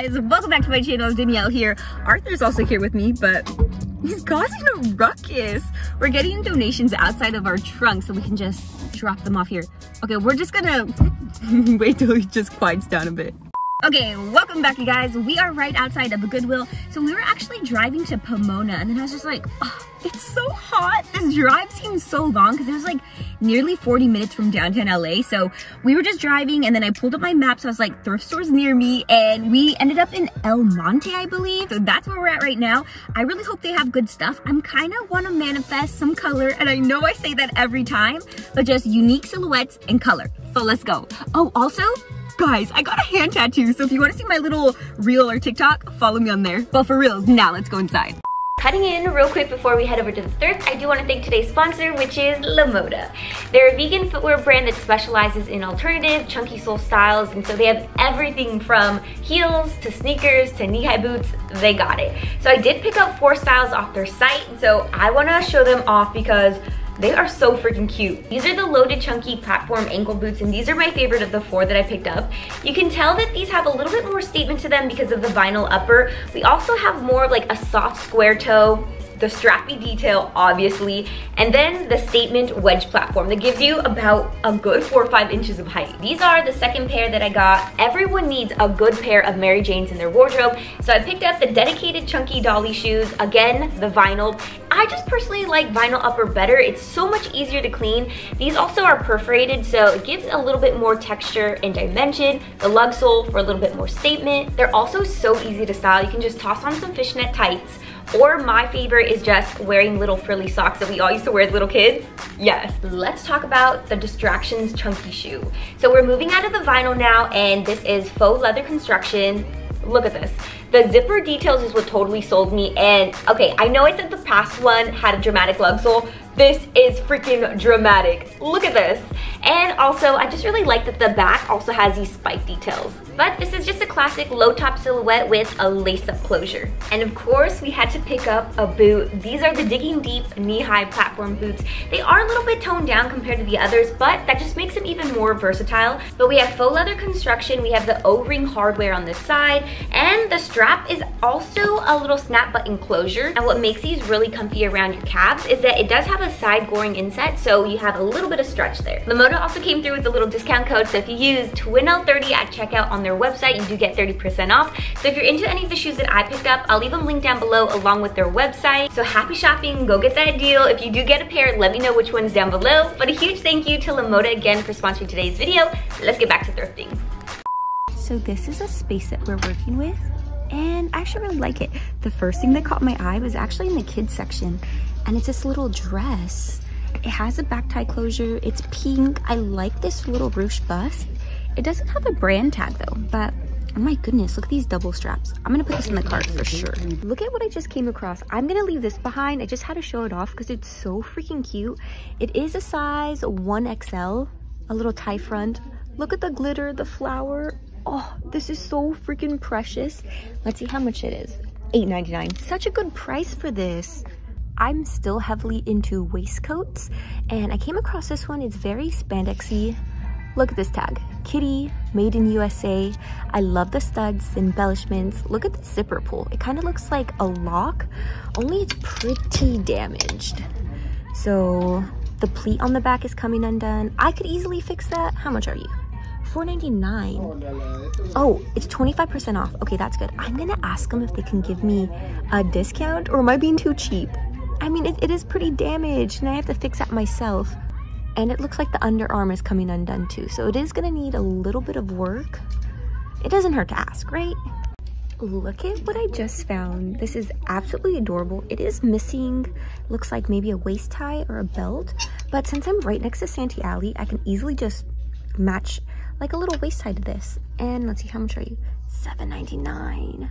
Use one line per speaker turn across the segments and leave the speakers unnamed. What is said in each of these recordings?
guys, welcome back to my channel. Danielle here. Arthur's also here with me, but he's causing a ruckus. We're getting donations outside of our trunk so we can just drop them off here. Okay, we're just gonna wait till he just quiets down a bit. Okay, welcome back, you guys. We are right outside of a Goodwill. So we were actually driving to Pomona, and then I was just like, oh, it's so hot. This drive seems so long because it was like nearly 40 minutes from downtown LA. So we were just driving, and then I pulled up my map. So I was like, thrift stores near me, and we ended up in Monte, I believe. So that's where we're at right now. I really hope they have good stuff. I'm kind of want to manifest some color, and I know I say that every time, but just unique silhouettes and color. So let's go. Oh, also, guys, I got a hand tattoo, so if you want to see my little reel or TikTok, follow me on there. But for reals, now let's go inside. Cutting in real quick before we head over to the thrift, I do want to thank today's sponsor, which is Lemoda. They're a vegan footwear brand that specializes in alternative, chunky sole styles, and so they have everything from heels to sneakers to knee-high boots. They got it. So I did pick up 4 styles off their site, and so I want to show them off because they are so freaking cute. These are the loaded chunky platform ankle boots, and these are my favorite of the 4 that I picked up. You can tell that these have a little bit more statement to them because of the vinyl upper. We also have more of like a soft square toe, the strappy detail, obviously, and then the statement wedge platform that gives you about a good 4 or 5 inches of height. These are the second pair that I got. Everyone needs a good pair of Mary Janes in their wardrobe, so I picked up the dedicated chunky dolly shoes. Again, the vinyl. I just personally like vinyl upper better. It's so much easier to clean. These also are perforated, so it gives a little bit more texture and dimension. The lug sole for a little bit more statement. They're also so easy to style. You can just toss on some fishnet tights, or my favorite is just wearing little frilly socks that we all used to wear as little kids. Yes. Let's talk about the Distractions chunky shoe. So we're moving out of the vinyl now, and this is faux leather construction. Look at this. The zipper details is what totally sold me, and okay, I know I said the past one had a dramatic lug sole. This is freaking dramatic. Look at this. And also, I just really like that the back also has these spike details. But this is just a classic low top silhouette with a lace-up closure. And of course, we had to pick up a boot. These are the Digging Deep knee-high platform boots. They are a little bit toned down compared to the others, but that just makes them even more versatile. But we have faux leather construction, we have the O-ring hardware on this side, and the strap is also a little snap button closure. And what makes these really comfy around your calves is that it does have a side goring inset, so you have a little bit of stretch there. Lemoda also came through with a little discount code, so if you use TWINL30 at checkout on their website, you do get 30% off. So if you're into any of the shoes that I picked up, I'll leave them linked down below along with their website. So happy shopping, go get that deal. If you do get a pair, let me know which one's down below. But a huge thank you to Lemoda again for sponsoring today's video. Let's get back to thrifting. So this is a space that we're working with, and I actually really like it. The first thing that caught my eye was actually in the kids section, and it's this little dress. It has a back tie closure. It's pink. I like this little ruche bust. It doesn't have a brand tag though, but oh my goodness, look at these double straps. I'm gonna put this in the cart for sure. Look at what I just came across. I'm gonna leave this behind. I just had to show it off because it's so freaking cute. It is a size 1XL, a little tie front. Look at the glitter, the flower. Oh, this is so freaking precious. Let's see how much it is. $8.99. Such a good price for this. I'm still heavily into waistcoats, and I came across this one. It's very spandexy. Look at this tag. Kitty, made in USA. I love the studs, the embellishments. Look at the zipper pull. It kind of looks like a lock, only it's pretty damaged. So the pleat on the back is coming undone. I could easily fix that. How much are you? $4.99. Oh, it's 25% off. Okay, that's good. I'm gonna ask them if they can give me a discount, or am I being too cheap? I mean, it is pretty damaged, and I have to fix that myself. And it looks like the underarm is coming undone too, so it is gonna need a little bit of work. It doesn't hurt to ask, right? Look at what I just found. This is absolutely adorable. It is missing, looks like maybe a waist tie or a belt, but since I'm right next to Santee Alley, I can easily just match like a little waist tie to this. And let's see, how much are you? $7.99.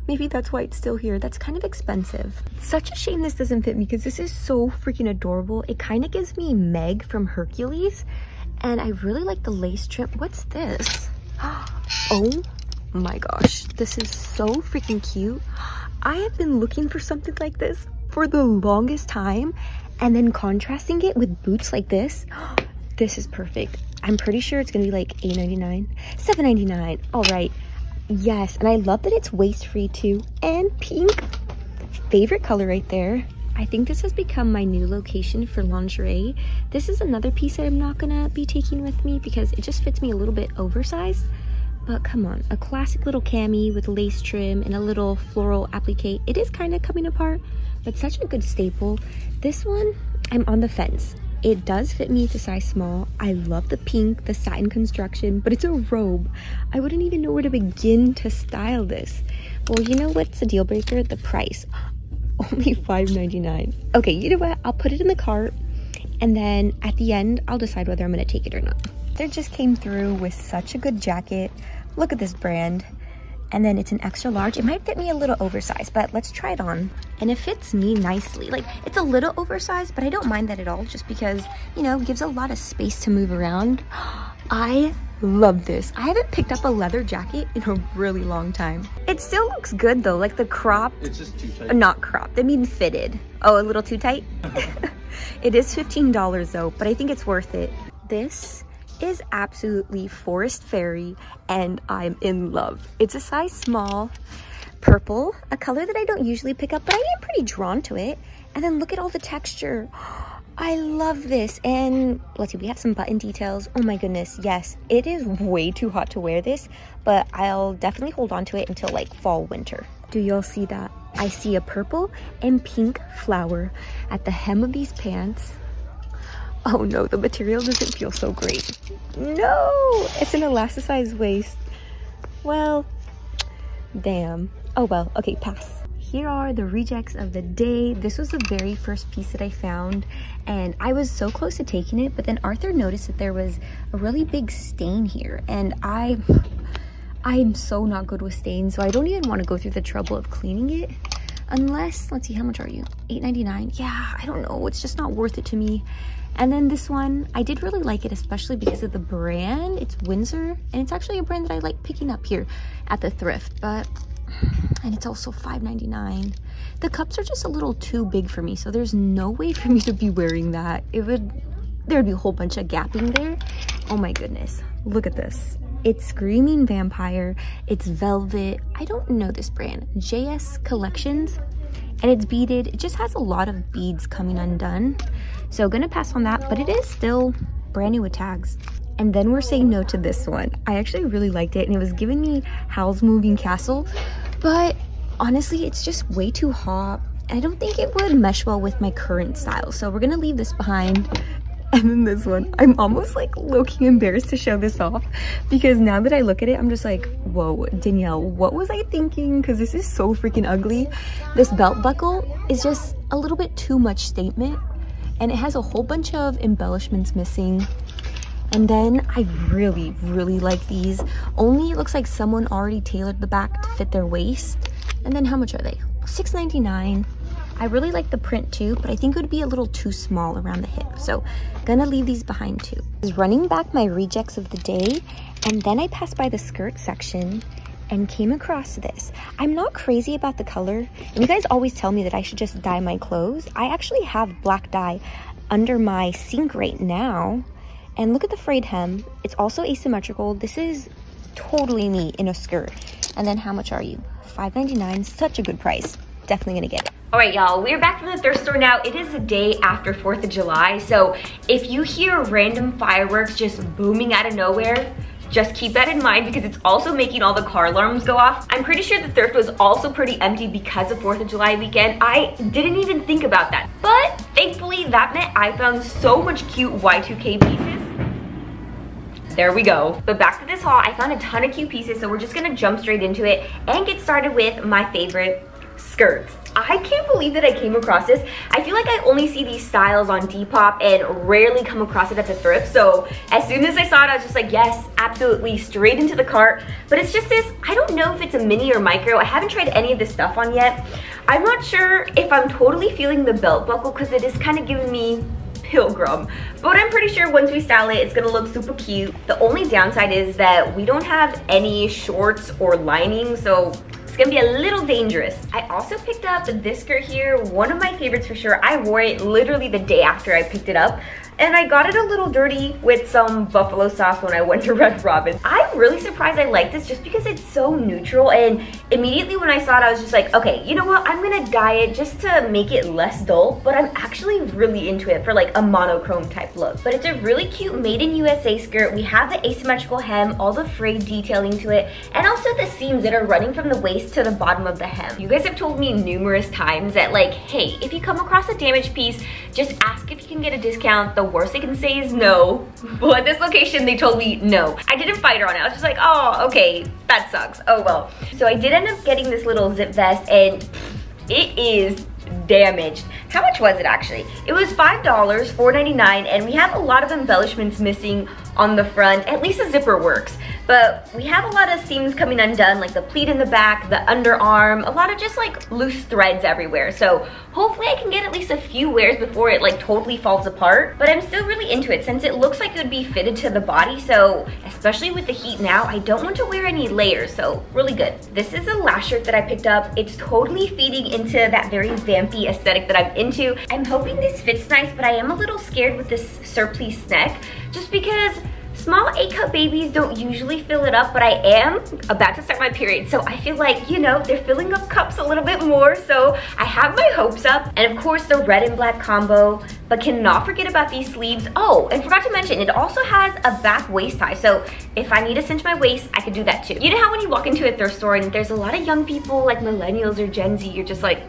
Maybe that's why it's still here. That's kind of expensive. Such a shame this doesn't fit me because this is so freaking adorable. It kind of gives me Meg from Hercules, and I really like the lace trim. What's this? Oh my gosh, this is so freaking cute. I have been looking for something like this for the longest time, and then contrasting it with boots like this, this is perfect. I'm pretty sure it's gonna be like $8.99, $7.99. All right, Yes, and I love that it's waist-free too. And pink, favorite color right there. I think this has become my new location for lingerie. This is another piece that I'm not gonna be taking with me because it just fits me a little bit oversized. But come on, a classic little cami with lace trim and a little floral applique. It is kind of coming apart, but such a good staple. This one, I'm on the fence. It does fit me to size small. I love the pink, the satin construction, but it's a robe. I wouldn't even know where to begin to style this. Well, you know what's a deal breaker? The price. Only $5.99. Okay, you know what? I'll put it in the cart, and then at the end, I'll decide whether I'm gonna take it or not. They just came through with such a good jacket. Look at this brand. And then it's an extra large. It might fit me a little oversized, but let's try it on. And it fits me nicely. Like, it's a little oversized, but I don't mind that at all, just because, you know, it gives a lot of space to move around. I love this. I haven't picked up a leather jacket in a really long time. It still looks good though, like the crop. It's just too tight. Not cropped, I mean fitted. Oh, a little too tight? It is $15 though, but I think it's worth it. This is absolutely Forest Fairy and I'm in love. It's a size small, purple, a color that I don't usually pick up, but I get pretty drawn to it. And then look at all the texture. I love this. And let's see, we have some button details. Oh my goodness, yes. It is way too hot to wear this, but I'll definitely hold on to it until like fall, winter. Do y'all see that? I see a purple and pink flower at the hem of these pants. Oh no, the material doesn't feel so great. No, it's an elasticized waist. Well, damn. Oh well, okay, pass. Here are the rejects of the day. This was the very first piece that I found, and I was so close to taking it, but then Arthur noticed that there was a really big stain here, and I'm so not good with stains, so I don't even want to go through the trouble of cleaning it. Unless, let's see, how much are you? $8.99? Yeah, I don't know, it's just not worth it to me. And then this one, I did really like it, especially because of the brand. It's Windsor, and it's actually a brand that I like picking up here at the thrift, and it's also $5.99. The cups are just a little too big for me, so there's no way for me to be wearing that. There'd be a whole bunch of gapping there. Oh my goodness, look at this. It's Screaming Vampire, it's velvet. I don't know this brand, JS Collections, and it's beaded. It just has a lot of beads coming undone. So gonna pass on that, but it is still brand new with tags. And then we're saying no to this one. I actually really liked it, and it was giving me Howl's Moving Castle, but honestly, it's just way too hot. I don't think it would mesh well with my current style, so we're gonna leave this behind. And then this one, I'm almost like low-key embarrassed to show this off, because now that I look at it, I'm just like, whoa, Danielle, what was I thinking? Because this is so freaking ugly. This belt buckle is just a little bit too much statement, and it has a whole bunch of embellishments missing. And then I really, really like these. Only it looks like someone already tailored the back to fit their waist. And then how much are they? $6.99. I really like the print too, but I think it would be a little too small around the hip. So gonna leave these behind too. I was running back my rejects of the day, and then I passed by the skirt section and came across this. I'm not crazy about the color, and you guys always tell me that I should just dye my clothes. I actually have black dye under my sink right now. And look at the frayed hem. It's also asymmetrical. This is totally me in a skirt. And then how much are you? $5.99, such a good price. Definitely gonna get it. All right, y'all, we're back from the thrift store now. It is the day after 4th of July. So if you hear random fireworks just booming out of nowhere, just keep that in mind, because it's also making all the car alarms go off. I'm pretty sure the thrift was also pretty empty because of 4th of July weekend. I didn't even think about that. But thankfully that meant I found so much cute Y2K pieces. There we go. But back to this haul, I found a ton of cute pieces, so we're just gonna jump straight into it and get started with my favorite skirts. I can't believe that I came across this. I feel like I only see these styles on Depop and rarely come across it at the thrift. So as soon as I saw it, I was just like, yes, absolutely, straight into the cart. But it's just this, I don't know if it's a mini or micro. I haven't tried any of this stuff on yet. I'm not sure if I'm totally feeling the belt buckle, because it is kind of giving me Pilgrim, but I'm pretty sure once we style it, it's gonna look super cute. The only downside is that we don't have any shorts or lining, so it's gonna be a little dangerous. I also picked up this skirt here, one of my favorites for sure. I wore it literally the day after I picked it up. and I got it a little dirty with some buffalo sauce when I went to Red Robin. I'm really surprised I like this just because it's so neutral, and immediately when I saw it, I was just like, okay, you know what? I'm gonna dye it just to make it less dull, but I'm actually really into it for like a monochrome type look. But it's a really cute made in USA skirt. We have the asymmetrical hem, all the frayed detailing to it, and also the seams that are running from the waist to the bottom of the hem. You guys have told me numerous times that like, hey, if you come across a damaged piece, just ask if you can get a discount. The worst they can say is no. Well, at this location, they told me no. I didn't fight her on it. I was just like, oh, okay, that sucks. Oh well. So I did end up getting this little zip vest, and it is damaged. How much was it actually? It was $5, $4.99, and we have a lot of embellishments missing on the front. At least the zipper works, but we have a lot of seams coming undone, like the pleat in the back, the underarm, a lot of just like loose threads everywhere. So hopefully I can get at least a few wears before it like totally falls apart, but I'm still really into it since it looks like it would be fitted to the body. So especially with the heat now, I don't want to wear any layers, so really good. This is the last shirt that I picked up. It's totally feeding into that very vampy aesthetic that I'm into. I'm hoping this fits nice, but I am a little scared with this surplice neck just because small A-cup babies don't usually fill it up, but I am about to start my period, so I feel like, you know, they're filling up cups a little bit more, so I have my hopes up. And of course the red and black combo, but cannot forget about these sleeves. Oh, and forgot to mention, it also has a back waist tie, so if I need to cinch my waist, I could do that too. You know how when you walk into a thrift store and there's a lot of young people like millennials or Gen Z, you're just like,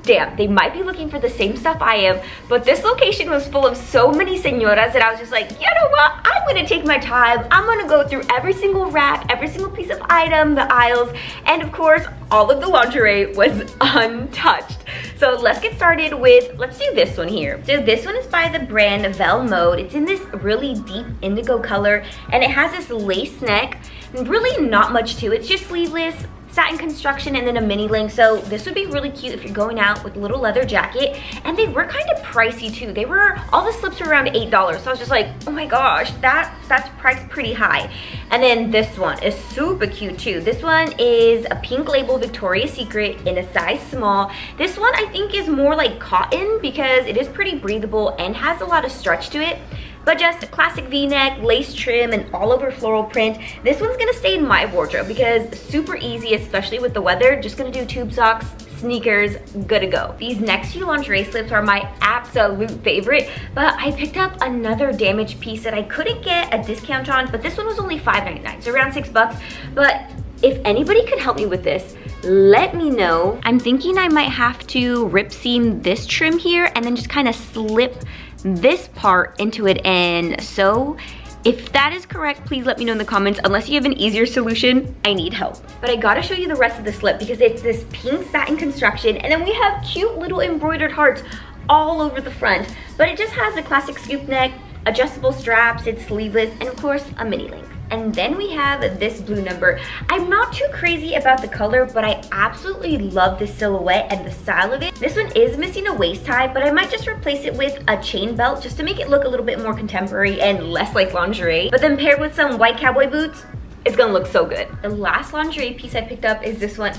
damn, they might be looking for the same stuff I am, but this location was full of so many senoras that I was just like, you know what? I'm gonna take my time. I'm gonna go through every single rack, every single piece of item, the aisles, and of course, all of the lingerie was untouched. So let's get started with, let's do this one here. So this one is by the brand LAMODA. It's in this really deep indigo color, and it has this lace neck. Really not much to it. It's just sleeveless, satin construction, and then a mini length. So this would be really cute if you're going out with a little leather jacket. And they were kind of pricey too. They were, all the slips were around $8. So I was just like, oh my gosh, that's priced pretty high. And then this one is super cute too. This one is a pink label Victoria's Secret in a size small. This one I think is more like cotton because it is pretty breathable and has a lot of stretch to it. But just a classic v-neck, lace trim, and all over floral print. This one's gonna stay in my wardrobe because super easy, especially with the weather. Just gonna do tube socks, sneakers, good to go. These next few lingerie slips are my absolute favorite, but I picked up another damaged piece that I couldn't get a discount on, but this one was only $5.99, so around $6. But if anybody could help me with this, let me know. I'm thinking I might have to rip seam this trim here and then just kind of slip this part into it, and so if that is correct, please let me know in the comments. Unless you have an easier solution, I need help. But I gotta show you the rest of the slip because it's this pink satin construction, and then we have cute little embroidered hearts all over the front, but it just has a classic scoop neck, adjustable straps, it's sleeveless, and of course a mini length. And then we have this blue number. I'm not too crazy about the color, but I absolutely love this silhouette and the style of it. This one is missing a waist tie, but I might just replace it with a chain belt just to make it look a little bit more contemporary and less like lingerie. But then paired with some white cowboy boots, it's gonna look so good. The last lingerie piece I picked up is this one.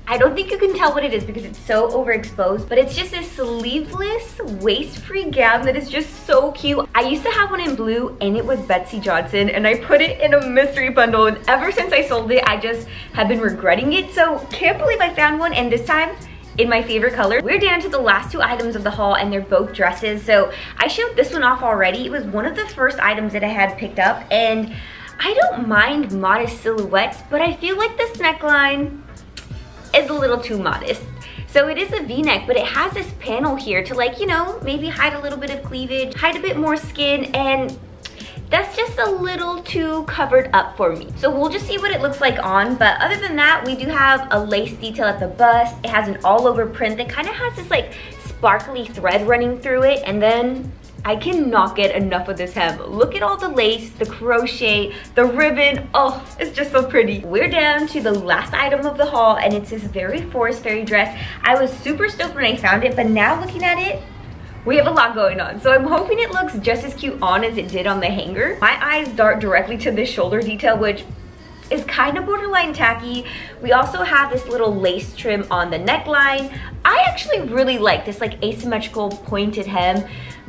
I don't think you can tell what it is because it's so overexposed, but it's just this sleeveless, waist-free gown that is just so cute. I used to have one in blue and it was Betsy Johnson, and I put it in a mystery bundle, and ever since I sold it, I just have been regretting it. So can't believe I found one, and this time in my favorite color. We're down to the last two items of the haul, and they're both dresses. So I showed this one off already. It was one of the first items that I had picked up, and I don't mind modest silhouettes, but I feel like this neckline is a little too modest. So it is a v-neck, but it has this panel here to, like, you know, maybe hide a little bit of cleavage, hide a bit more skin, and that's just a little too covered up for me. So we'll just see what it looks like on, but other than that, we do have a lace detail at the bust. It has an all over print that kind of has this like sparkly thread running through it, and then I cannot get enough of this hem. Look at all the lace, the crochet, the ribbon. Oh, it's just so pretty. We're down to the last item of the haul, and it's this very forest fairy dress. I was super stoked when I found it, but now looking at it, we have a lot going on. So I'm hoping it looks just as cute on as it did on the hanger. My eyes dart directly to this shoulder detail, which is kind of borderline tacky. We also have this little lace trim on the neckline. I actually really like this like asymmetrical pointed hem,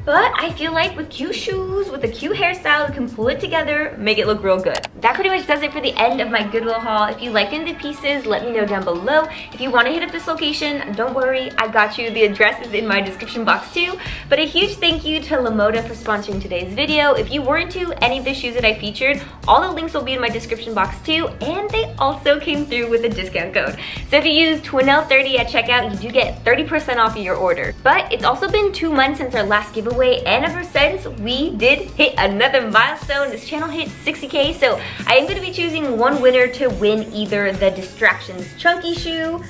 But I feel like with cute shoes, with a cute hairstyle, we can pull it together, make it look real good. That pretty much does it for the end of my Goodwill haul. If you liked any of the pieces, let me know down below. If you want to hit up this location, don't worry, I got you. The address is in my description box too. But a huge thank you to Lemoda for sponsoring today's video. If you were into any of the shoes that I featured, all the links will be in my description box too, and they also came through with a discount code. So if you use TWINELLE30 at checkout, you do get 30% off of your order. But it's also been 2 months since our last giveaway, and ever since, we did hit another milestone. This channel hit 60K, so I am going to be choosing one winner to win either the Distractions chunky shoe,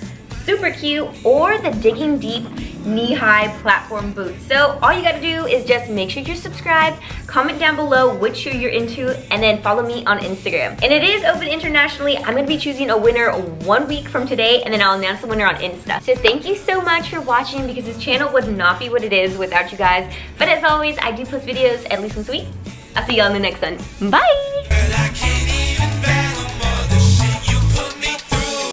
super cute, or the Digging Deep knee-high platform boots. So all you gotta do is just make sure you're subscribed, comment down below which shoe you're into, and then follow me on Instagram. And it is open internationally. I'm gonna be choosing a winner 1 week from today, and then I'll announce the winner on Insta. So thank you so much for watching, because this channel would not be what it is without you guys. But as always, I do post videos at least once a week. I'll see you on the next one. Bye!